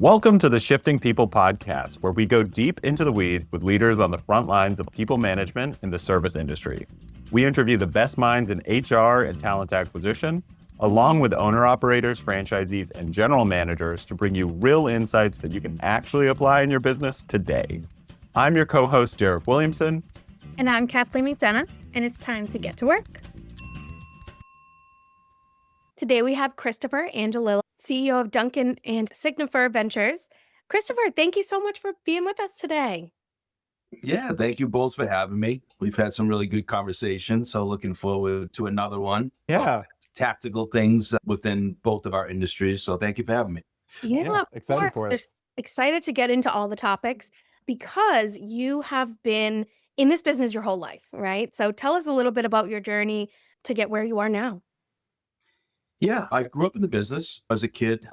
Welcome to the Shifting People podcast, where we go deep into the weeds with leaders on the front lines of people management in the service industry. We interview the best minds in HR and talent acquisition, along with owner-operators, franchisees, and general managers to bring you real insights that you can actually apply in your business today. I'm your co-host, Derek Williamson. And I'm Kathleen McDonough, and it's time to get to work. Today we have Christopher Angiolillo, CEO of Dunkin and Signifer Ventures. Christopher, thank you so much for being with us today. Yeah, thank you both for having me. We've had some really good conversations, so looking forward to another one. Yeah. Tactical things within both of our industries, so thank you for having me. Yeah, excited for it. They're excited to get into all the topics because you have been in this business your whole life, right? So tell us a little bit about your journey to get where you are now. Yeah, I grew up in the business as a kid.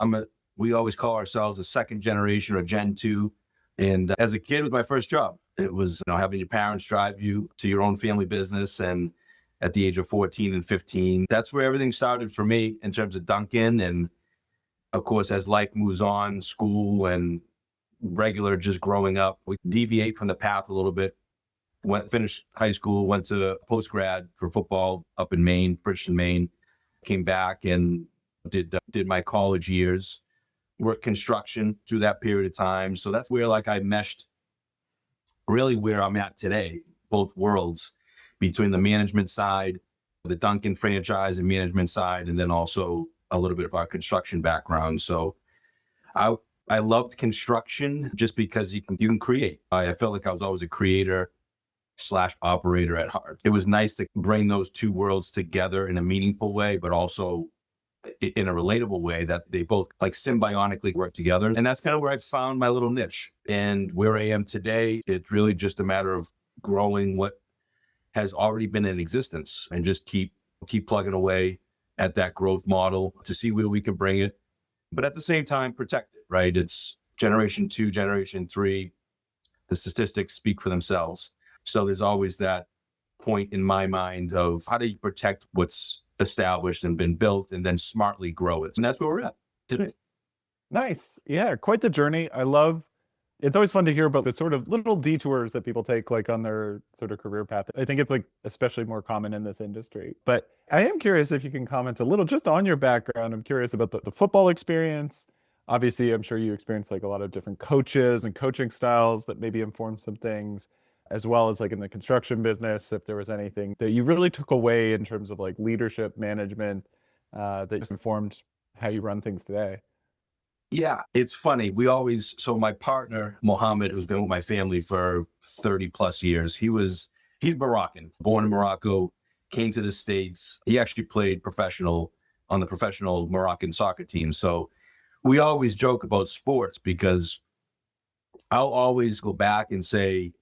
We always call ourselves a second generation or Gen 2. And as a kid, it was my first job. It was having your parents drive you to your own family business. And at the age of 14 and 15, that's where everything started for me in terms of Dunkin'. And of course, as life moves on, school and regular just growing up, we deviate from the path a little bit. Finished high school, went to post-grad for football up in Maine, Bridgeton, Maine. Came back and did my college years, worked construction through that period of time. So that's where I meshed really where I'm at today, both worlds, between the management side, the Dunkin franchise and management side, and then also a little bit of our construction background. So I loved construction just because you can create. I felt like I was always a creator / operator at heart. It was nice to bring those two worlds together in a meaningful way, but also in a relatable way that they both symbiotically work together. And that's kind of where I found my little niche. And where I am today, it's really just a matter of growing what has already been in existence and just keep plugging away at that growth model to see where we can bring it. But at the same time, protect it, right? It's generation 2, generation 3. The statistics speak for themselves. So there's always that point in my mind of how do you protect what's established and been built and then smartly grow it. And that's where we're at today. Nice. Yeah, quite the journey. It's always fun to hear about the sort of little detours that people take on their sort of career path. I think it's especially more common in this industry. But I am curious if you can comment a little just on your background. I'm curious about the football experience. Obviously, I'm sure you experienced a lot of different coaches and coaching styles that maybe inform some things, as well as in the construction business, if there was anything that you really took away in terms of leadership management that informed how you run things today. Yeah, it's funny. So my partner, Mohammed, who's been with my family for 30 plus years, he's Moroccan, born in Morocco, came to the States. He actually played on the professional Moroccan soccer team. So we always joke about sports because I'll always go back and say,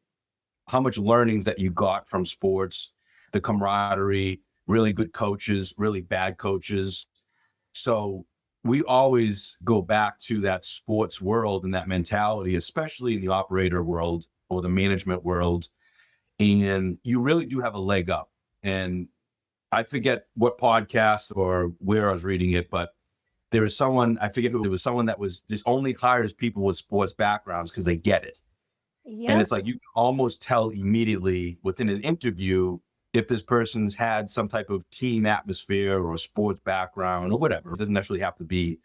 how much learnings that you got from sports, the camaraderie, really good coaches, really bad coaches. So we always go back to that sports world and that mentality, especially in the operator world or the management world. And you really do have a leg up. And I forget what podcast or where I was reading it, but there was someone, I forget who, it was someone that was just only hires people with sports backgrounds because they get it. Yeah. And it's you can almost tell immediately within an interview if this person's had some type of team atmosphere or a sports background or whatever. It doesn't necessarily have to be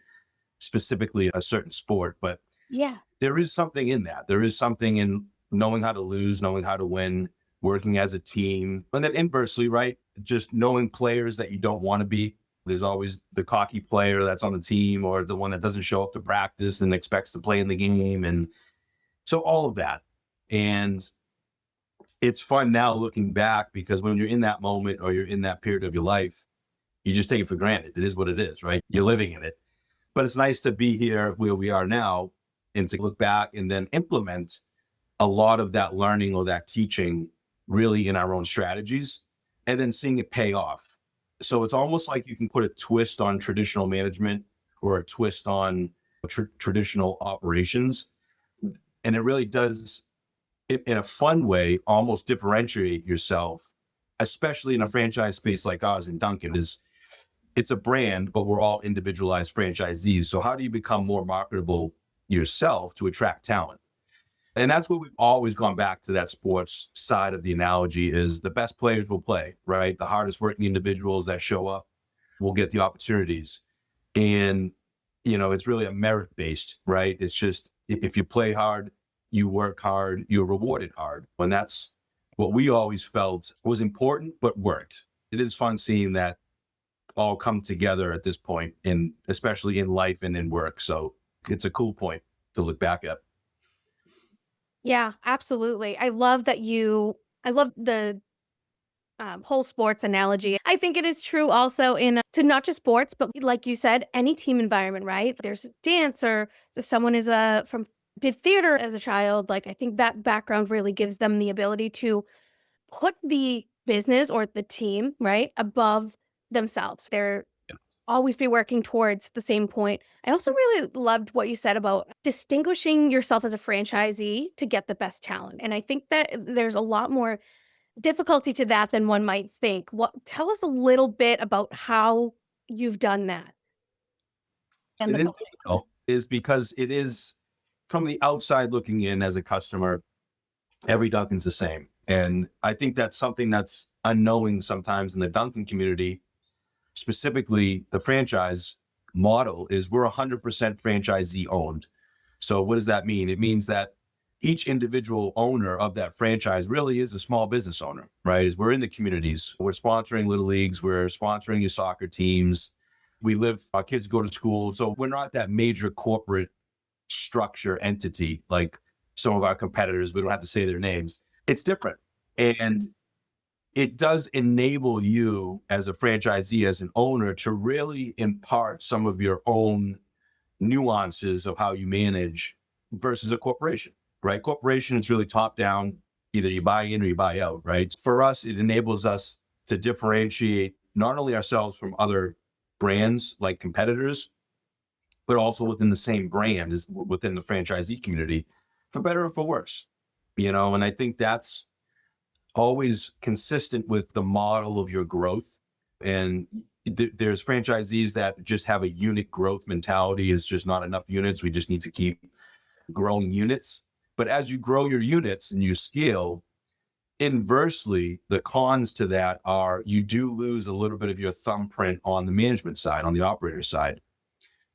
specifically a certain sport, but yeah, there is something in that. There is something in knowing how to lose, knowing how to win, working as a team. And then inversely, right? Just knowing players that you don't want to be. There's always the cocky player that's on the team or the one that doesn't show up to practice and expects to play in the game. And so all of that. And it's fun now looking back because when you're in that moment or you're in that period of your life, you just take it for granted. It is what it is, right? You're living in it. But it's nice to be here where we are now and to look back and then implement a lot of that learning or that teaching really in our own strategies and then seeing it pay off. So it's almost like you can put a twist on traditional management or a twist on traditional operations. And it really does, in a fun way, almost differentiate yourself, especially in a franchise space like ours in Dunkin'. It's a brand, but we're all individualized franchisees. So how do you become more marketable, yourself to attract talent. And that's what we've always gone back to, that sports side of the analogy, is the best players will play, right? The hardest working individuals that show up will get the opportunities. And, it's really a merit based, right? It's just, if you play hard, you work hard, you're rewarded hard. And that's what we always felt was important, but worked. It is fun seeing that all come together at this point, especially in life and in work. So it's a cool point to look back at. Yeah, absolutely. I love the whole sports analogy. I think it is true also to not just sports, but like you said, any team environment, right? There's dance, or if someone did theater as a child, like I think that background really gives them the ability to put the business or the team, right, above themselves. They're always be working towards the same point. I also really loved what you said about distinguishing yourself as a franchisee to get the best talent. And I think that there's a lot more difficulty to that than one might think. Tell us a little bit about how you've done that. It is difficult, is because it is, from the outside looking in as a customer, every Dunkin's the same. And I think that's something that's unknowing sometimes in the Dunkin' community. Specifically, the franchise model is we're 100% franchisee owned. So what does that mean? It means that each individual owner of that franchise really is a small business owner, right? As we're in the communities, we're sponsoring little leagues, we're sponsoring your soccer teams. Our kids go to school. So we're not that major corporate structure entity like some of our competitors. We don't have to say their names. It's different. And it does enable you as a franchisee, as an owner, to really impart some of your own nuances of how you manage versus a corporation, right? Corporation is really top down. Either you buy in or you buy out, right? For us, it enables us to differentiate not only ourselves from other brands like competitors, but also within the same brand as within the franchisee community, for better or for worse, and I think that's always consistent with the model of your growth. And there's franchisees that just have a unit growth mentality. It's just not enough units. We just need to keep growing units. But as you grow your units and you scale, inversely, the cons to that are you do lose a little bit of your thumbprint on the management side, on the operator side.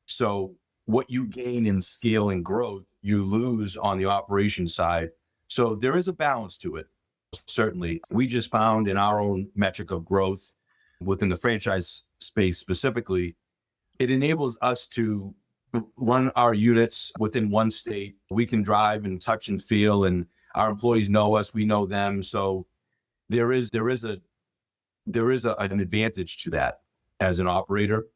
So what you gain in scale and growth, you lose on the operation side. So there is a balance to it. Certainly, we just found in our own metric of growth within the franchise space specifically, it enables us to run our units within one state. We can drive and touch and feel, and our employees know us, we know them. So there is an advantage to that as an operator.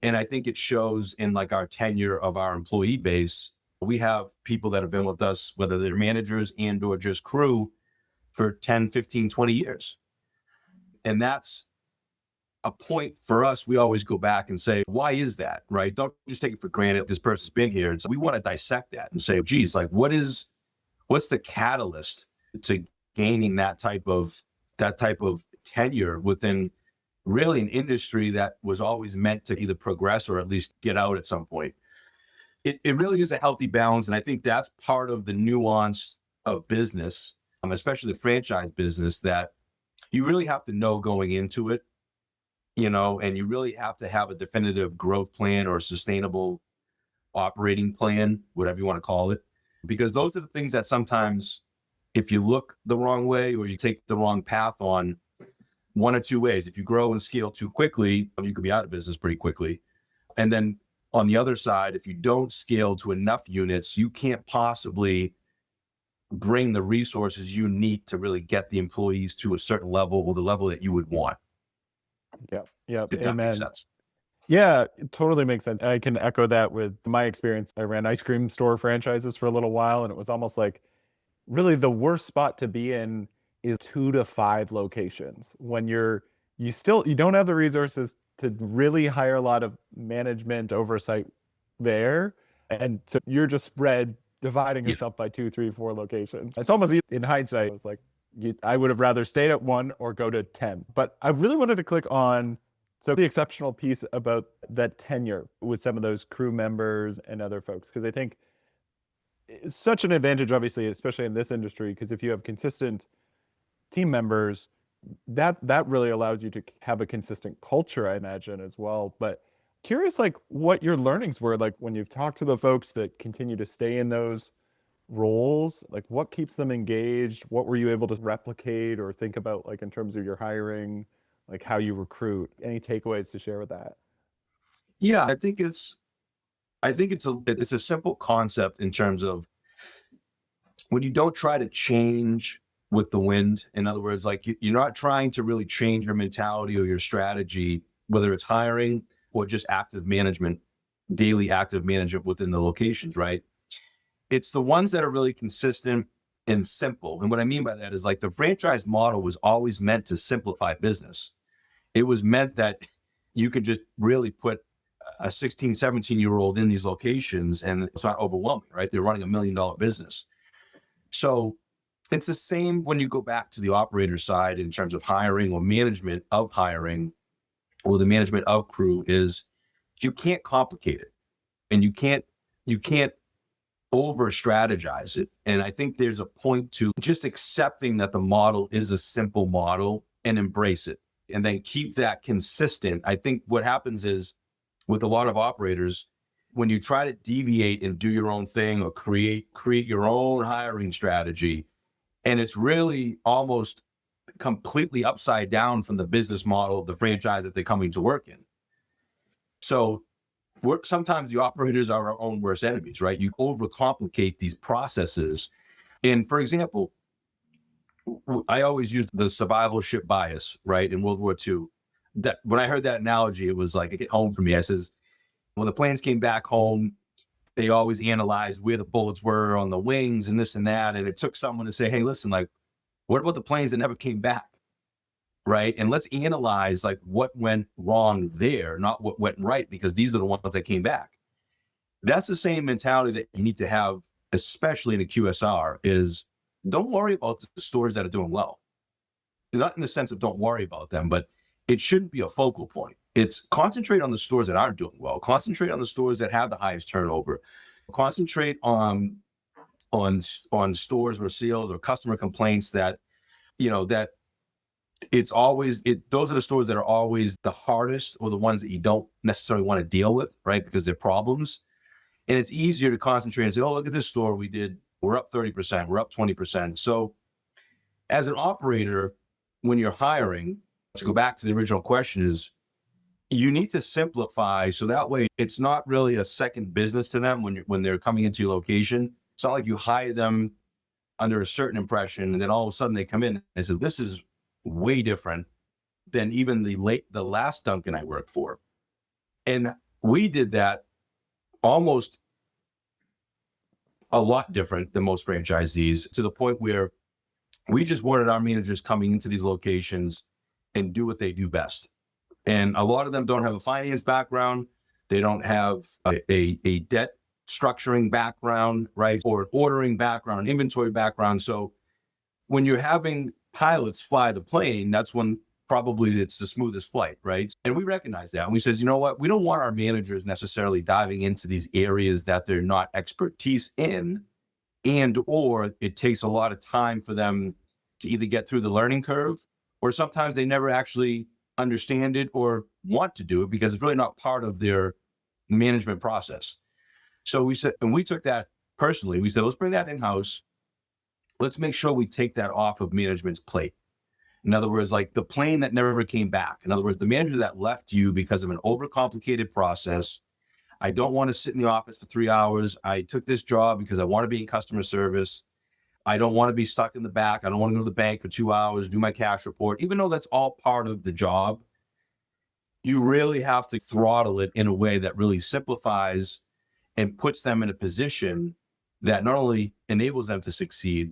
And I think it shows in like our tenure of our employee base. We have people that have been with us, whether they're managers and or just crew, for 10, 15, 20 years. And that's a point for us. We always go back and say, why is that, right? Don't just take it for granted this person's been here. And so we want to dissect that and say, geez, like what's the catalyst to gaining that type of tenure within really an industry that was always meant to either progress or at least get out at some point. It really is a healthy balance. And I think that's part of the nuance of business, especially the franchise business, that you really have to know going into it, and you really have to have a definitive growth plan or a sustainable operating plan, whatever you want to call it, because those are the things that sometimes, if you look the wrong way or you take the wrong path on one or two ways, if you grow and scale too quickly, you could be out of business pretty quickly. And then on the other side, if you don't scale to enough units, you can't possibly bring the resources you need to really get the employees to a certain level or the level that you would want. Yeah. If that makes sense. Yeah, it totally makes sense. I can echo that with my experience. I ran ice cream store franchises for a little while, and it was almost like really the worst spot to be in is 2 to 5 locations when you don't have the resources to really hire a lot of management oversight there. And so you're just dividing yourself by 2, 3, 4 locations. It's almost, in hindsight, it's like I would have rather stayed at 1 or go to 10. But I really wanted to click on the exceptional piece about that tenure with some of those crew members and other folks, because I think it's such an advantage, obviously, especially in this industry, because if you have consistent team members, that really allows you to have a consistent culture, I imagine, as well. But curious, like what your learnings were, like when you've talked to the folks that continue to stay in those roles, like what keeps them engaged? What were you able to replicate or think about, like in terms of your hiring, like how you recruit? Any takeaways to share with that? Yeah, I think it's a simple concept in terms of when you don't try to change with the wind. In other words, like you're not trying to really change your mentality or your strategy, whether it's hiring or just active management, daily active management within the locations, right? It's the ones that are really consistent and simple. And what I mean by that is like the franchise model was always meant to simplify business. It was meant that you could just really put a 16, 17-year-old in these locations and it's not overwhelming, right? They're running $1 million business. So it's the same when you go back to the operator side in terms of hiring or management of hiring or the management of crew is you can't complicate it and you can't over strategize it. And I think there's a point to just accepting that the model is a simple model and embrace it and then keep that consistent. I think what happens is with a lot of operators, when you try to deviate and do your own thing or create your own hiring strategy, and it's really almost completely upside down from the business model of the franchise that they're coming to work in. So sometimes the operators are our own worst enemies, right? You overcomplicate these processes. And for example, I always use the survival ship bias, right? In World War II. That when I heard that analogy, it was like it hit home for me. I says, when the planes came back home, they always analyzed where the bullets were on the wings and this and that. And it took someone to say, hey, listen, like, what about the planes that never came back? Right. And let's analyze like what went wrong there, not what went right, because these are the ones that came back. That's the same mentality that you need to have, especially in a QSR, is don't worry about the stores that are doing well. Not in the sense of don't worry about them, but it shouldn't be a focal point. It's concentrate on the stores that aren't doing well. Concentrate on the stores that have the highest turnover. Concentrate on stores or sales or customer complaints that, that it's always those are the stores that are always the hardest or the ones that you don't necessarily want to deal with, right? Because they're problems. And it's easier to concentrate and say, oh, look at this store we're up 30%, we're up 20%. So as an operator, when you're hiring, to go back to the original question, is you need to simplify so that way it's not really a second business to them when they're coming into your location. It's not like you hire them under a certain impression and then all of a sudden they come in and say, this is way different than even the last Dunkin' I worked for. And we did that almost a lot different than most franchisees, to the point where we just wanted our managers coming into these locations and do what they do best. And a lot of them don't have a finance background. They don't have a debt structuring background, right? Or an ordering background, inventory background. So when you're having pilots fly the plane, that's when probably it's the smoothest flight, right? And we recognize that. And we says, you know what? We don't want our managers necessarily diving into these areas that they're not expertise in, and or it takes a lot of time for them to either get through the learning curve, or sometimes they never actually understand it or want to do it because it's really not part of their management process. So we said, and we took that personally, we said, let's bring that in-house. Let's make sure we take that off of management's plate. In other words, like the plane that never came back. In other words, the manager that left you because of an overcomplicated process. I don't want to sit in the office for 3 hours. I took this job because I want to be in customer service. I don't want to be stuck in the back. I don't want to go to the bank for 2 hours, do my cash report. Even though that's all part of the job, you really have to throttle it in a way that really simplifies and puts them in a position that not only enables them to succeed,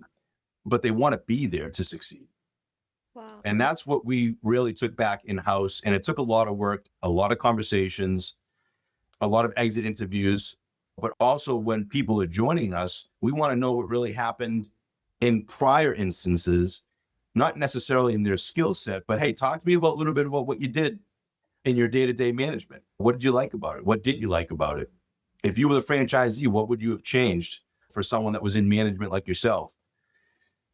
but they want to be there to succeed. Wow. And that's what we really took back in-house. And it took a lot of work, a lot of conversations, a lot of exit interviews. But also when people are joining us, we want to know what really happened in prior instances, not necessarily in their skill set, but hey, talk to me about a little bit about what you did in your day-to-day management. What did you like about it? What didn't you like about it? If you were the franchisee, what would you have changed for someone that was in management like yourself.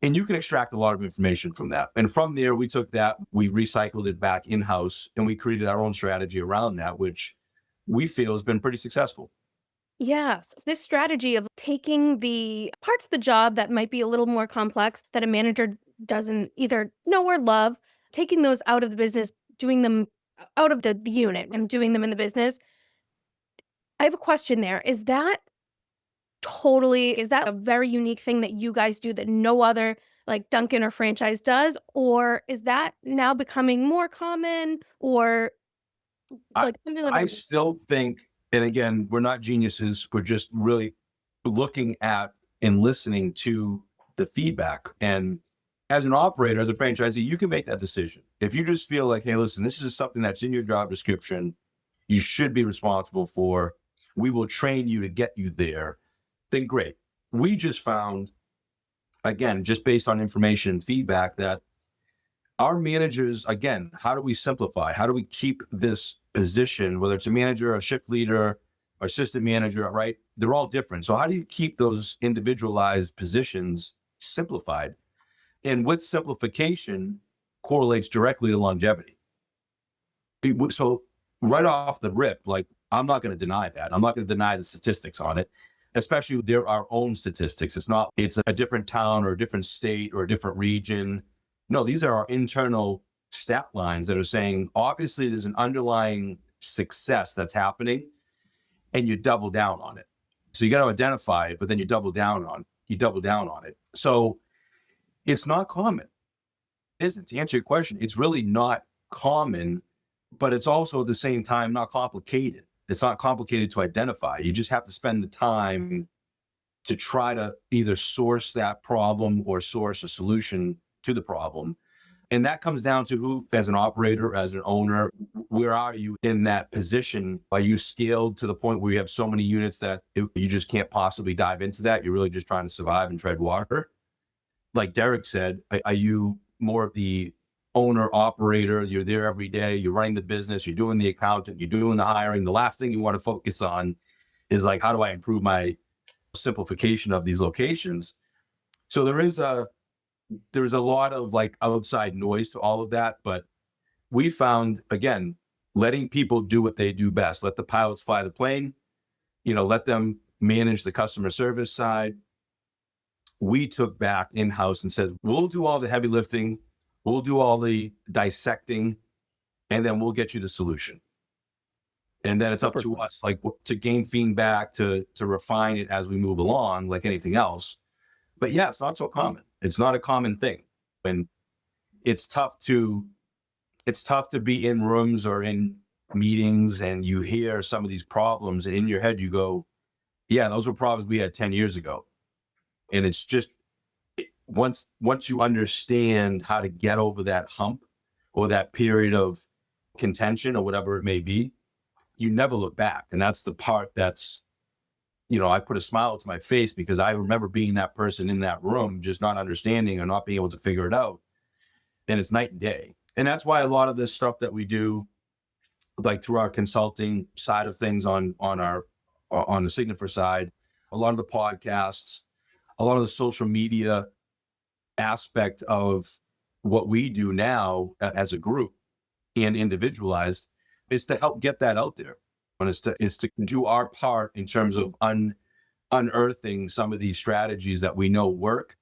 And you can extract a lot of information from that. And from there, we took that, we recycled it back in-house, and we created our own strategy around that, which we feel has been pretty successful. Yes. This strategy of taking the parts of the job that might be a little more complex that a manager doesn't either know or love, taking those out of the business, doing them out of the unit and doing them in the business. I have a question there. Is that a very unique thing that you guys do that no other like Dunkin' or franchise does? Or is that now becoming more common or I, like something I like still think, and again, we're not geniuses, we're just really looking at and listening to the feedback. And as an operator, as a franchisee, you can make that decision. If you just feel like, hey, listen, this is something that's in your job description, you should be responsible for, we will train you to get you there, then great. We just found, again, just based on information and feedback, that our managers, again, how do we simplify? How do we keep this position, whether it's a manager, a shift leader, or assistant manager, right? They're all different. So how do you keep those individualized positions simplified? And with simplification correlates directly to longevity. So right off the rip, like, I'm not going to deny that. I'm not going to deny the statistics on it, especially they're our own statistics. It's a different town or a different state or a different region. No, these are our internal stat lines that are saying, obviously there's an underlying success that's happening and you double down on it. So you got to identify it, but then you double down on it. So it's not common. To answer your question, it's really not common, but it's also at the same time not complicated. It's not complicated to identify. You just have to spend the time to try to either source that problem or source a solution to the problem. And that comes down to who, as an operator, as an owner, where are you in that position? Are you scaled to the point where you have so many units that you just can't possibly dive into that? You're really just trying to survive and tread water. Like Derek said, are you more of the owner operator? You're there every day, you're running the business, you're doing the accountant, you're doing the hiring. The last thing you want to focus on is like, how do I improve my simplification of these locations? So there's a lot of like outside noise to all of that, but we found, again, letting people do what they do best. Let the pilots fly the plane, let them manage the customer service side. We took back in-house and said, we'll do all the heavy lifting, we'll do all the dissecting, and then we'll get you the solution. And then it's up to us, like, to gain feedback, to refine it as we move along, like anything else. But yeah, it's not so common. It's not a common thing. And it's tough to be in rooms or in meetings and you hear some of these problems and in your head you go, yeah, those were problems we had 10 years ago. And it's just, once you understand how to get over that hump or that period of contention or whatever it may be, you never look back. And that's the part that's, I put a smile to my face because I remember being that person in that room, just not understanding or not being able to figure it out. And it's night and day. And that's why a lot of this stuff that we do, like through our consulting side of things on the Signifer side, a lot of the podcasts, a lot of the social media aspect of what we do now as a group and individualized is to help get that out there. And it's to do our part in terms of unearthing some of these strategies that we know work.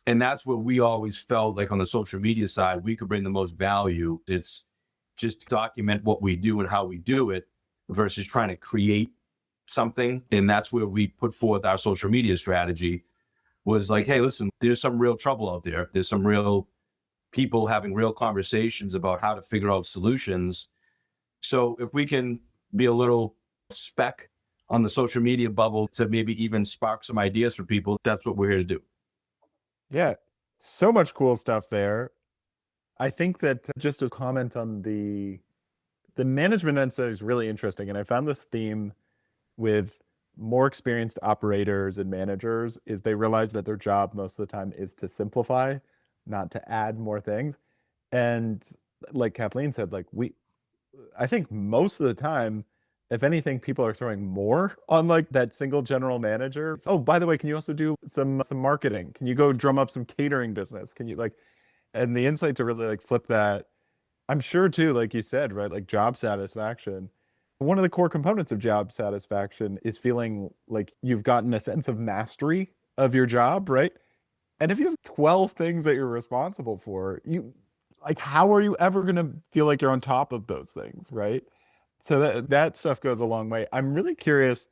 And that's where we always felt like on the social media side, we could bring the most value. It's just document what we do and how we do it versus trying to create something. And that's where we put forth our social media strategy, was like, hey, listen, there's some real trouble out there. There's some real people having real conversations about how to figure out solutions. So if we can be a little speck on the social media bubble to maybe even spark some ideas for people, that's what we're here to do. Yeah, so much cool stuff there. I think that just to comment on the management end side is really interesting. And I found this theme with more experienced operators and managers is they realize that their job most of the time is to simplify, not to add more things. And like Kathleen said, like I think most of the time if anything, people are throwing more on like that single general manager. Oh, by the way, can you also do some marketing? Can you go drum up some catering business? Can you like, and the insight to really like flip that, I'm sure too, like you said, right? Like job satisfaction. One of the core components of job satisfaction is feeling like you've gotten a sense of mastery of your job, right? And if you have 12 things that you're responsible for, you like how are you ever going to feel like you're on top of those things, right? So that stuff goes a long way. I'm really curious,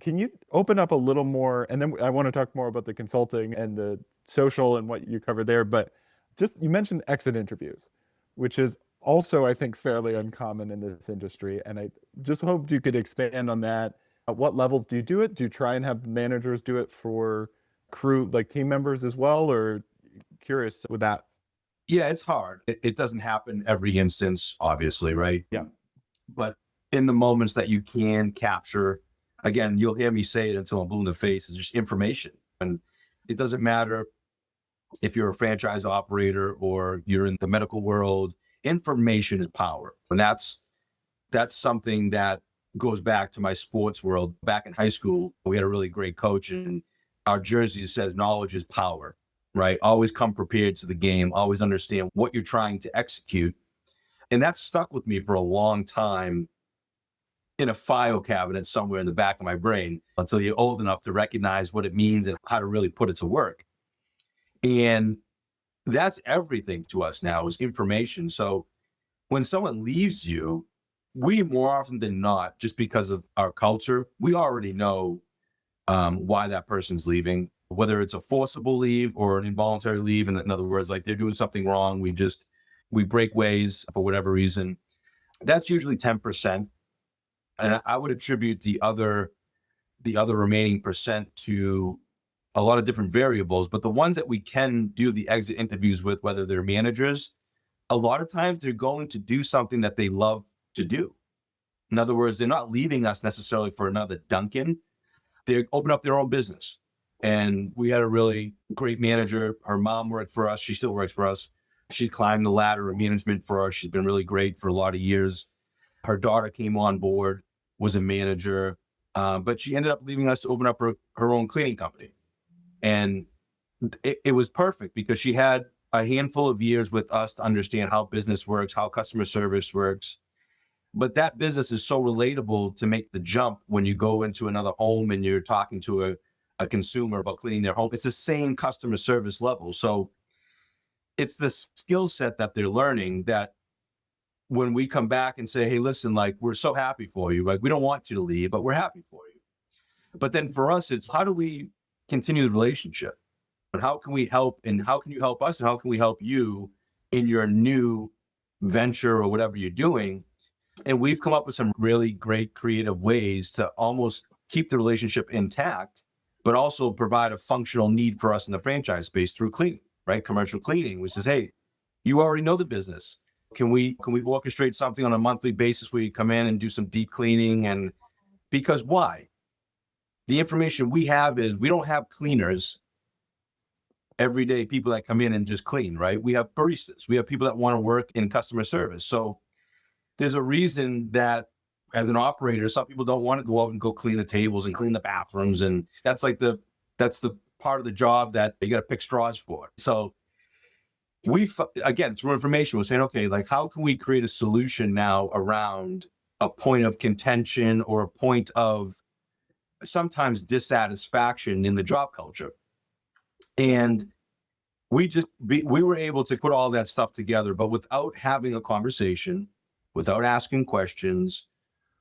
can you open up a little more? And then I want to talk more about the consulting and the social and what you covered there. But just you mentioned exit interviews, which is also, I think, fairly uncommon in this industry. And I just hoped you could expand on that. At what levels do you do it? Do you try and have managers do it for crew, like team members as well? Or curious with that? Yeah, it's hard. It doesn't happen every instance, obviously, right? Yeah. But in the moments that you can capture, again, you'll hear me say it until I'm blue in the face, is just information. And it doesn't matter if you're a franchise operator or you're in the medical world, information is power. And that's something that goes back to my sports world. Back in high school, we had a really great coach, and our jersey says knowledge is power, right? Always come prepared to the game, always understand what you're trying to execute. And that stuck with me for a long time in a file cabinet somewhere in the back of my brain until you're old enough to recognize what it means and how to really put it to work. And that's everything to us now is information. So when someone leaves you, we more often than not, just because of our culture, we already know why that person's leaving, whether it's a forcible leave or an involuntary leave. And in other words, like they're doing something wrong. We break ways for whatever reason. That's usually 10%. And I would attribute the other remaining percent to a lot of different variables, but the ones that we can do the exit interviews with, whether they're managers, a lot of times they're going to do something that they love to do. In other words, they're not leaving us necessarily for another Dunkin'. They open up their own business. And we had a really great manager. Her mom worked for us. She still works for us. She climbed the ladder of management for us. She's been really great for a lot of years. Her daughter came on board, was a manager, but she ended up leaving us to open up her own cleaning company. And it was perfect because she had a handful of years with us to understand how business works, how customer service works. But that business is so relatable to make the jump when you go into another home and you're talking to a consumer about cleaning their home. It's the same customer service level. So it's the skill set that they're learning that when we come back and say, hey, listen, like, we're so happy for you. Like, we don't want you to leave, but we're happy for you. But then for us, it's how do we continue the relationship? And how can we help? And how can you help us? And how can we help you in your new venture or whatever you're doing? And we've come up with some really great creative ways to almost keep the relationship intact, but also provide a functional need for us in the franchise space through cleaning, right? Commercial cleaning, which is, hey, you already know the business. Can we orchestrate something on a monthly basis where you come in and do some deep cleaning? And because why? The information we have is we don't have cleaners everyday people that come in and just clean, right? We have baristas. We have people that want to work in customer service. So there's a reason that as an operator, some people don't want to go out and go clean the tables and clean the bathrooms. And that's the part of the job that you got to pick straws for. So again, through information, we're saying, okay, like how can we create a solution now around a point of contention or a point of sometimes dissatisfaction in the job culture? And we were able to put all that stuff together, but without having a conversation, without asking questions,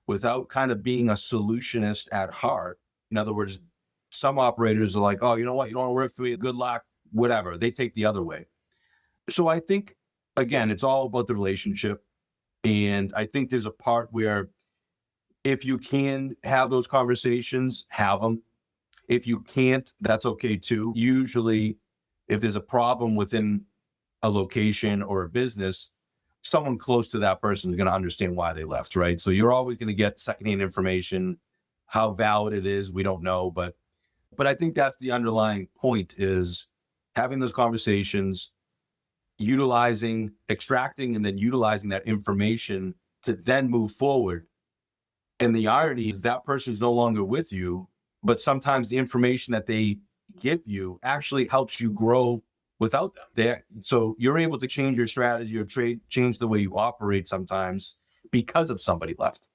without kind of being a solutionist at heart. In other words, some operators are like, oh, you know what? You don't want to work for me. Good luck, whatever. They take the other way. So I think, again, it's all about the relationship. And I think there's a part where if you can have those conversations, have them. If you can't, that's okay too. Usually, if there's a problem within a location or a business, someone close to that person is going to understand why they left, right? So you're always going to get secondhand information. How valid it is, we don't know. But I think that's the underlying point is having those conversations, extracting and then utilizing that information to then move forward And the irony is that person is no longer with you, but sometimes the information that they give you actually helps you grow without them. So you're able to change your strategy or change the way you operate sometimes because of somebody left.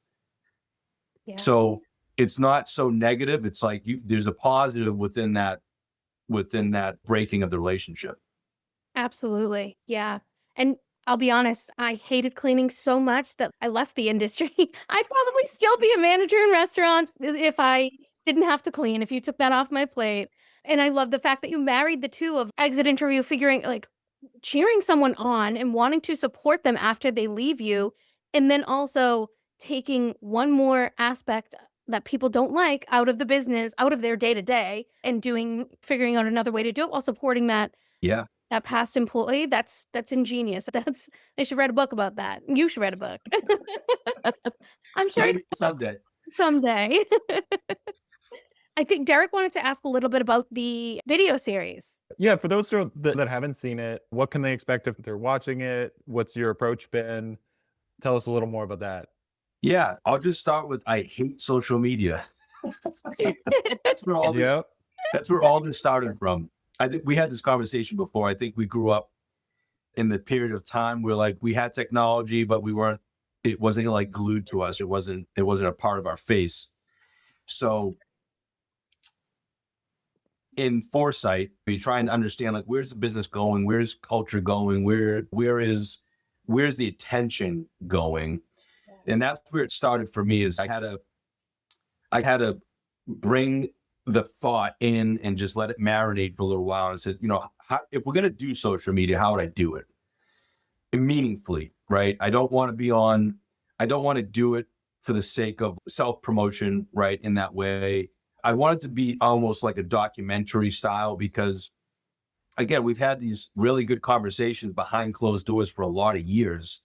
Yeah. So it's not so negative. It's like there's a positive within that breaking of the relationship. Absolutely. Yeah. And I'll be honest, I hated cleaning so much that I left the industry. I'd probably still be a manager in restaurants if I didn't have to clean, if you took that off my plate. And I love the fact that you married the two of exit interview, figuring like cheering someone on and wanting to support them after they leave you. And then also taking one more aspect that people don't like out of the business, out of their day to day, and figuring out another way to do it while supporting that Yeah. that past employee. That's ingenious. They should write a book about that. You should write a book. I'm sure Maybe someday. someday. I think Derek wanted to ask a little bit about the video series. Yeah, for those that haven't seen it, what can they expect if they're watching it? What's your approach been? Tell us a little more about that. Yeah, I'll just start with I hate social media. That's where all this. Yep. That's where all this started from. I think we had this conversation before. I think we grew up in the period of time where like we had technology, but it wasn't like glued to us. It wasn't a part of our face. So in foresight, we try and understand like where's the business going, where's culture going, where's the attention going. And that's where it started for me. Is I had to bring the thought in and just let it marinate for a little while and said, if we're going to do social media, how would I do it meaningfully, right? I don't want to do it for the sake of self-promotion, right? In that way, I want it to be almost like a documentary style, because again, we've had these really good conversations behind closed doors for a lot of years,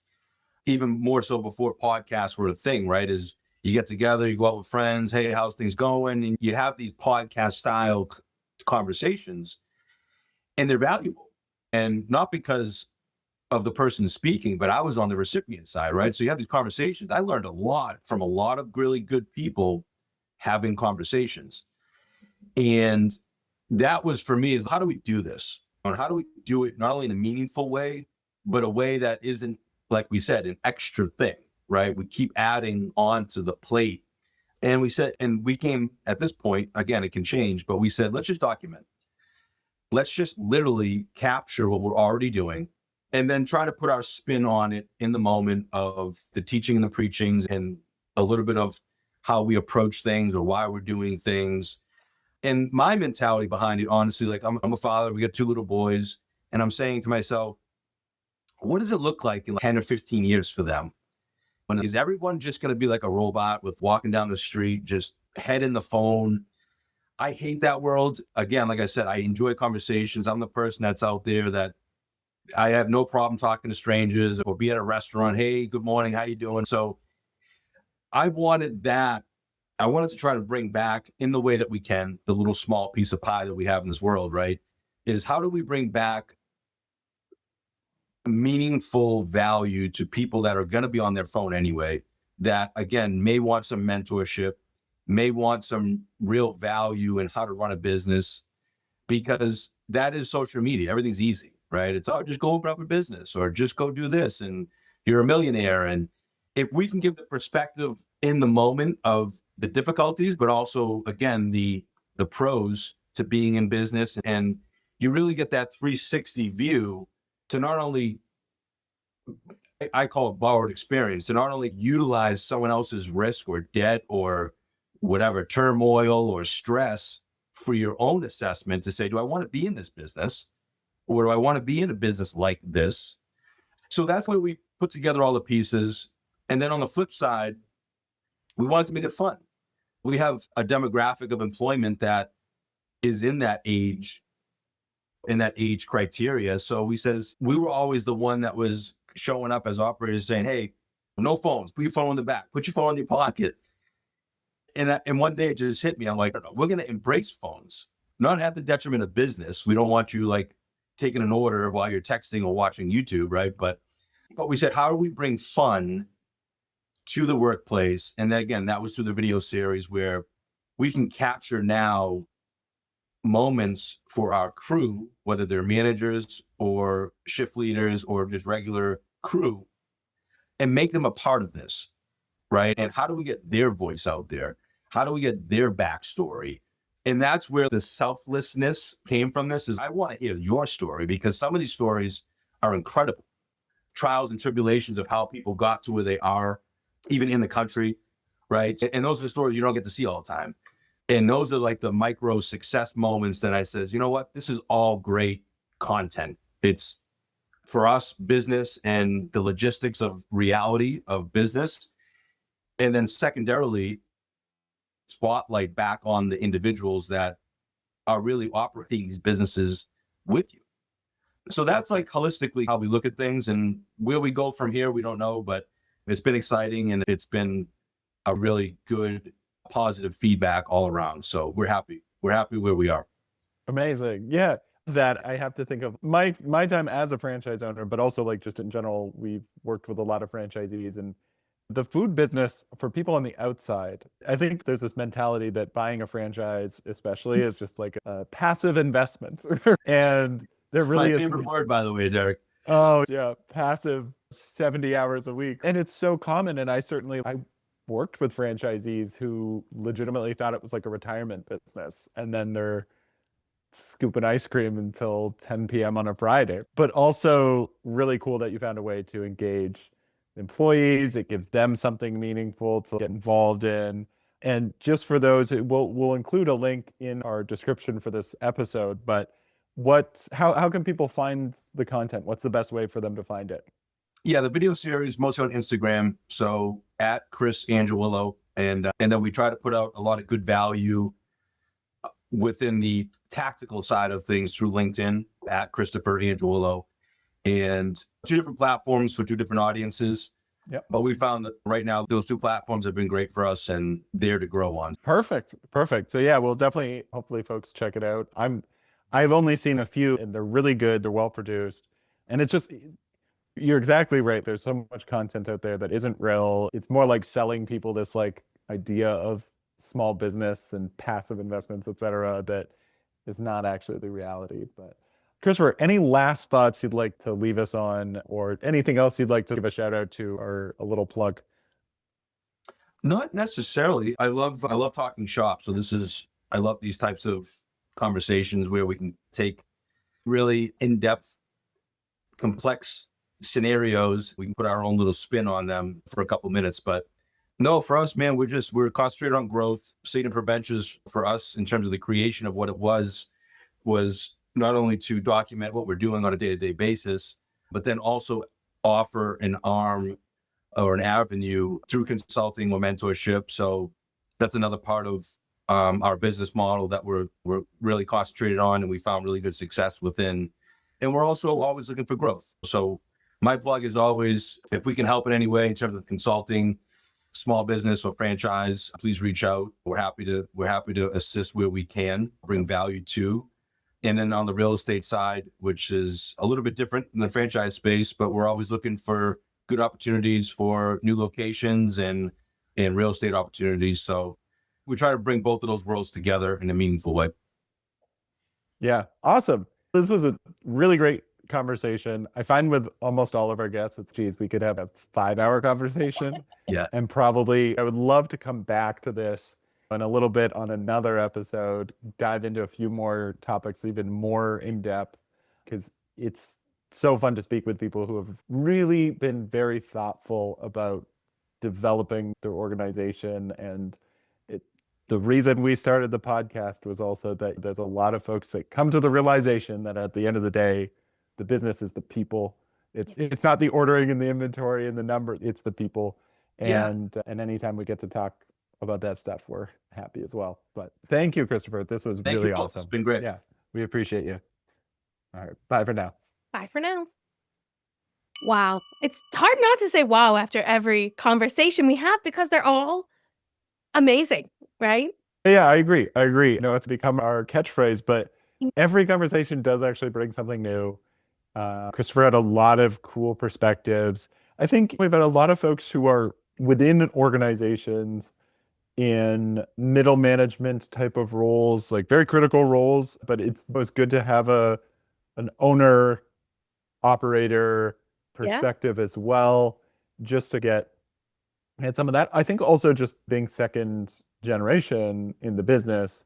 even more so before podcasts were a thing, right? Is you get together, you go out with friends, hey, how's things going? And you have these podcast style conversations, and they're valuable. And not because of the person speaking, but I was on the recipient side, right? So you have these conversations. I learned a lot from a lot of really good people having conversations. And that was for me is how do we do this? And how do we do it not only in a meaningful way, but a way that isn't, like we said, an extra thing, right? We keep adding on to the plate. And we came at this point, again, it can change, but we said, let's just document. Let's just literally capture what we're already doing and then try to put our spin on it in the moment of the teaching and the preachings and a little bit of how we approach things or why we're doing things. And my mentality behind it, honestly, like I'm a father, we got 2 little boys, and I'm saying to myself, what does it look like in 10 or 15 years for them? Is everyone just going to be like a robot with walking down the street, just head in the phone? I hate that world. Again, like I said, I enjoy conversations. I'm the person that's out there that I have no problem talking to strangers or be at a restaurant. Hey, good morning. How you doing? So I wanted that. I wanted to try to bring back in the way that we can, the little small piece of pie that we have in this world, right? Is how do we bring back meaningful value to people that are going to be on their phone anyway, that again, may want some mentorship, may want some real value in how to run a business, because that is social media. Everything's easy, right? It's, just go open up a business or just go do this and you're a millionaire. And if we can give the perspective in the moment of the difficulties, but also, again, the pros to being in business, and you really get that 360 view to not only, I call it borrowed experience, to not only utilize someone else's risk or debt or whatever, turmoil or stress for your own assessment to say, do I want to be in this business? Or do I want to be in a business like this? So that's why we put together all the pieces. And then on the flip side, we wanted to make it fun. We have a demographic of employment that is in that age criteria. So we were always the one that was showing up as operators saying, hey, no phones, put your phone in the back, put your phone in your pocket. And one day it just hit me. I'm like, we're going to embrace phones, not at the detriment of business. We don't want you like taking an order while you're texting or watching YouTube, right? But we said, how do we bring fun to the workplace. And then again, that was through the video series where we can capture now moments for our crew, whether they're managers or shift leaders or just regular crew, and make them a part of this, right? And how do we get their voice out there? How do we get their backstory? And that's where the selflessness came from. This is, I want to hear your story, because some of these stories are incredible. Trials and tribulations of how people got to where they are, even in the country, right? And those are the stories you don't get to see all the time. And those are like the micro success moments that I says, you know what, this is all great content. It's for us, business and the logistics of reality of business. And then secondarily, spotlight back on the individuals that are really operating these businesses with you. So that's like holistically how we look at things, and where we go from here, we don't know, but it's been exciting and it's been a really good, positive feedback all around. So we're happy. We're happy where we are. Amazing. Yeah. That I have to think of my time as a franchise owner, but also like just in general, we've worked with a lot of franchisees, and the food business for people on the outside, I think there's this mentality that buying a franchise especially is just like a passive investment. And there really My is. favorite word, by the way, Derek. Oh yeah, passive 70 hours a week. And it's so common. And I worked with franchisees who legitimately thought it was like a retirement business. And then they're scooping ice cream until 10 p.m. on a Friday. But also really cool that you found a way to engage employees. It gives them something meaningful to get involved in. And just for those, we'll include a link in our description for this episode. But how can people find the content? What's the best way for them to find it? Yeah, the video series mostly on Instagram. So at Chris Angiolillo, and then we try to put out a lot of good value within the tactical side of things through LinkedIn at Christopher Angiolillo, and 2 different platforms for 2 different audiences. Yep. But we found that right now those 2 platforms have been great for us and there to grow on. Perfect. So yeah, we'll definitely, hopefully folks check it out. I've only seen a few and they're really good. They're well produced. And it's just, you're exactly right. There's so much content out there that isn't real. It's more like selling people this like idea of small business and passive investments, et cetera, that is not actually the reality. But Christopher, any last thoughts you'd like to leave us on, or anything else you'd like to give a shout out to, or a little plug? Not necessarily. I love talking shop. So I love these types of conversations where we can take really in-depth, complex scenarios. We can put our own little spin on them for a couple minutes. But no, for us, man, we're concentrated on growth. Signifer Ventures for us, in terms of the creation of what it was not only to document what we're doing on a day-to-day basis, but then also offer an arm or an avenue through consulting or mentorship. So that's another part of our business model that we're really concentrated on, and we found really good success within. And we're also always looking for growth. So my plug is always, if we can help in any way in terms of consulting, small business or franchise, please reach out. We're happy to assist where we can, bring value to. And then on the real estate side, which is a little bit different in the franchise space, but we're always looking for good opportunities for new locations and real estate opportunities. So we try to bring both of those worlds together in a meaningful way. Yeah, awesome. This was a really great conversation. I find with almost all of our guests, we could have a 5-hour conversation. Yeah. And probably I would love to come back to this in a little bit on another episode, dive into a few more topics, even more in depth, because it's so fun to speak with people who have really been very thoughtful about developing their organization. And the reason we started the podcast was also that there's a lot of folks that come to the realization that at the end of the day, the business is the people. It's not the ordering and the inventory and the number, it's the people. And anytime we get to talk about that stuff, we're happy as well. But thank you, Christopher. This was really awesome. It's been great. Yeah, we appreciate you. All right, bye for now. Bye for now. Wow. It's hard not to say wow after every conversation we have, because they're all amazing, right? Yeah, I agree. It's become our catchphrase, but every conversation does actually bring something new. Christopher had a lot of cool perspectives. I think we've had a lot of folks who are within organizations in middle management type of roles, like very critical roles, but it's good to have an owner operator Yeah. perspective as well, just to get some of that. I think also just being second generation in the business,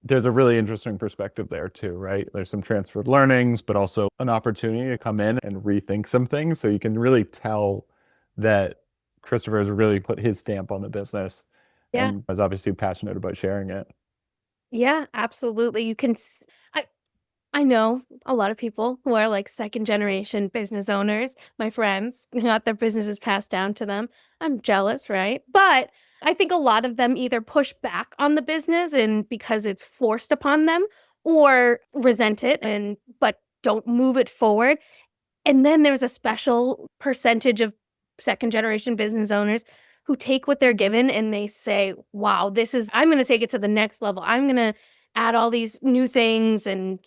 there's a really interesting perspective there too, right? There's some transferred learnings, but also an opportunity to come in and rethink some things. So you can really tell that Christopher has really put his stamp on the business Yeah. and is obviously passionate about sharing it. Yeah, absolutely. I know a lot of people who are like second generation business owners, my friends, who got their businesses passed down to them. I'm jealous, right? But I think a lot of them either push back on the business and because it's forced upon them or resent it and but don't move it forward. And then there's a special percentage of second generation business owners who take what they're given and they say, wow, I'm going to take it to the next level. I'm going to add all these new things and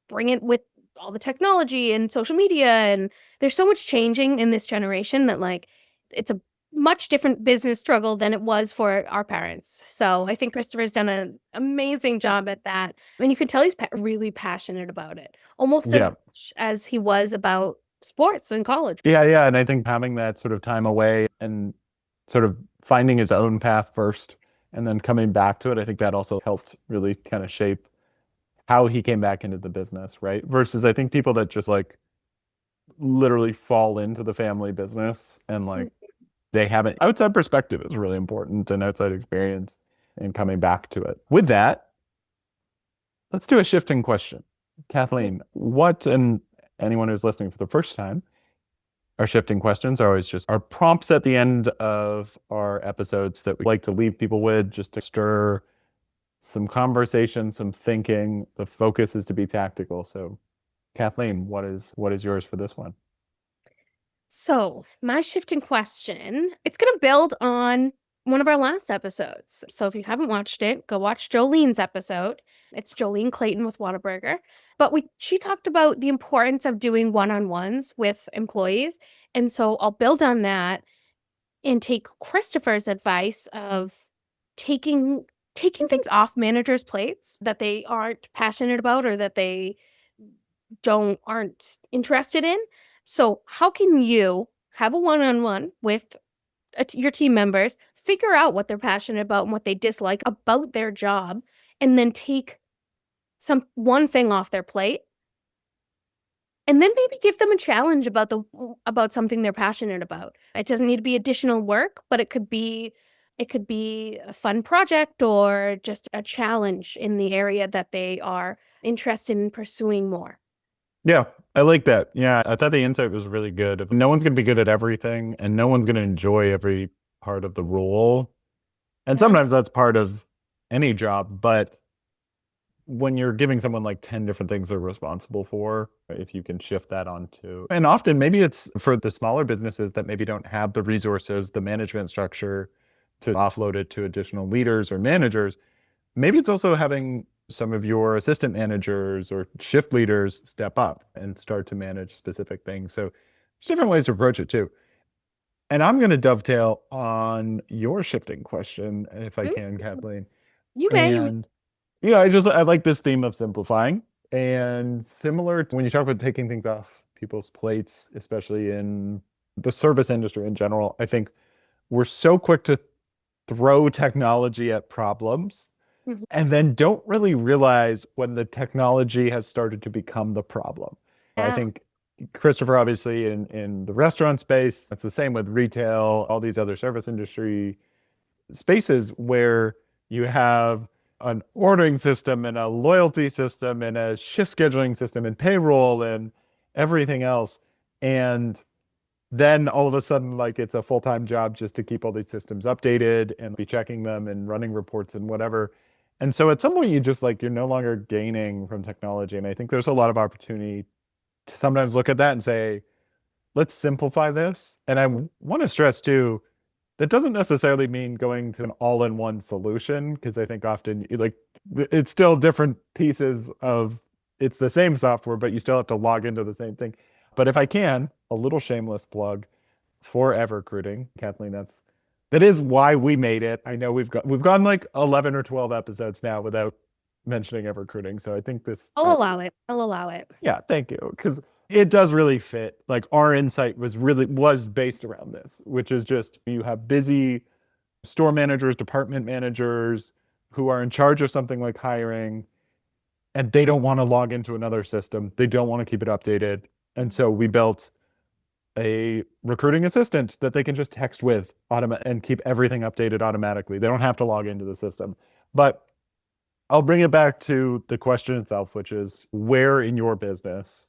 bring it with all the technology and social media. And there's so much changing in this generation that, like, it's a much different business struggle than it was for our parents. So I think Christopher's done an amazing job at that. I mean, you can tell he's really passionate about it, almost as Yeah. much as he was about sports in college. Yeah. And I think having that sort of time away and sort of finding his own path first and then coming back to it, I think that also helped really kind of shape how he came back into the business, right? Versus I think people that just like literally fall into the family business and like they haven't, outside perspective is really important and outside experience and coming back to it. With that, let's do a shifting question. Kathleen, and anyone who's listening for the first time, our shifting questions are always just our prompts at the end of our episodes that we like to leave people with just to stir some conversation, some thinking. The focus is to be tactical. So Kathleen, what is yours for this one? So, my shifting question, it's going to build on one of our last episodes. So, if you haven't watched it, go watch Jolene's episode. It's Jolene Clayton with Whataburger. But she talked about the importance of doing one-on-ones with employees. And so I'll build on that and take Christopher's advice of taking things off managers' plates that they aren't passionate about or that they aren't interested in. So, how can you have a one-on-one with your team members, figure out what they're passionate about and what they dislike about their job, and then take one thing off their plate, and then maybe give them a challenge about something they're passionate about. It doesn't need to be additional work, but it could be a fun project or just a challenge in the area that they are interested in pursuing more. Yeah, I like that. Yeah, I thought the insight was really good. No one's going to be good at everything, and no one's going to enjoy every part of the role. And Yeah. sometimes that's part of any job, but when you're giving someone like 10 different things they're responsible for, if you can shift that onto, and often maybe it's for the smaller businesses that maybe don't have the resources, the management structure to offload it to additional leaders or managers. Maybe it's also having some of your assistant managers or shift leaders step up and start to manage specific things. So there's different ways to approach it too. And I'm going to dovetail on your shifting question, if I can, Kathleen. You may. And yeah, I like this theme of simplifying. And similar to when you talk about taking things off people's plates, especially in the service industry in general, I think we're so quick to throw technology at problems Mhm. and then don't really realize when the technology has started to become the problem. I Yeah. think Christopher, obviously in the restaurant space, it's the same with retail, all these other service industry spaces where you have an ordering system and a loyalty system and a shift scheduling system and payroll and everything else. And then all of a sudden, like it's a full-time job just to keep all these systems updated and be checking them and running reports and whatever. And so at some point you just like, you're no longer gaining from technology. And I think there's a lot of opportunity to sometimes look at that and say, let's simplify this. And I want to stress too, that doesn't necessarily mean going to an all-in-one solution, because I think often like it's still different pieces of it's the same software, but you still have to log into the same thing. But if I can, a little shameless plug, forever recruiting. Kathleen, that is why we made it. I know we've gone like 11 or 12 episodes now without mentioning ever recruiting. So I think this I'll allow it. I'll allow it. yeah, thank you. Because it does really fit. Like our insight was based around this, which is just you have busy store managers, department managers who are in charge of something like hiring, and they don't want to log into another system. They don't want to keep it updated. And so we built a recruiting assistant that they can just text with and keep everything updated automatically. They don't have to log into the system. But I'll bring it back to the question itself, which is where in your business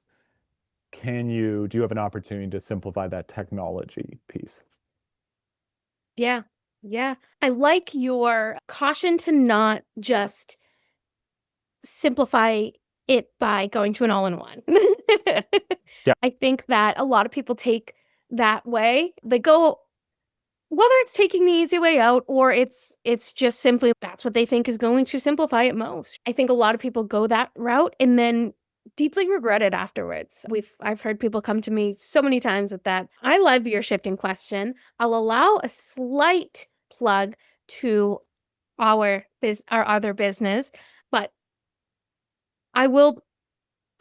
do you have an opportunity to simplify that technology piece? Yeah. Yeah. I like your caution to not just simplify it by going to an all-in-one. Yeah. I think that a lot of people take that way. They go, whether it's taking the easy way out or it's just simply that's what they think is going to simplify it most. I think a lot of people go that route and then deeply regret it afterwards. I've heard people come to me so many times with that. I love your shifting question. I'll allow a slight plug to our other business, but I will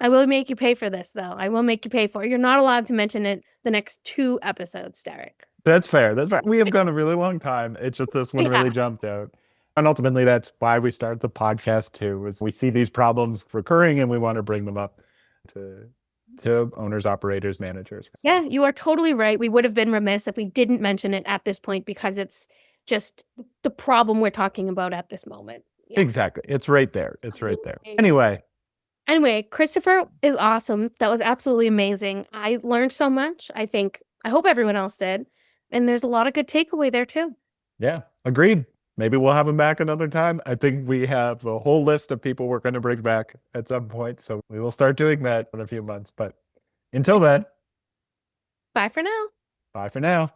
make you pay for this, though. I will make you pay for it. You're not allowed to mention it the next 2 episodes, Derek. That's fair. That's fair. We have gone a really long time. It's just this one really jumped out. And ultimately, that's why we started the podcast too, is we see these problems recurring and we want to bring them up to owners, operators, managers. Yeah, you are totally right. We would have been remiss if we didn't mention it at this point because it's just the problem we're talking about at this moment. Yeah. Exactly. It's right there. It's right there. Anyway, Christopher is awesome. That was absolutely amazing. I learned so much. I hope everyone else did. And there's a lot of good takeaway there too. Yeah, agreed. Maybe we'll have him back another time. I think we have a whole list of people we're going to bring back at some point. So we will start doing that in a few months. But until then, Bye for now. bye for now.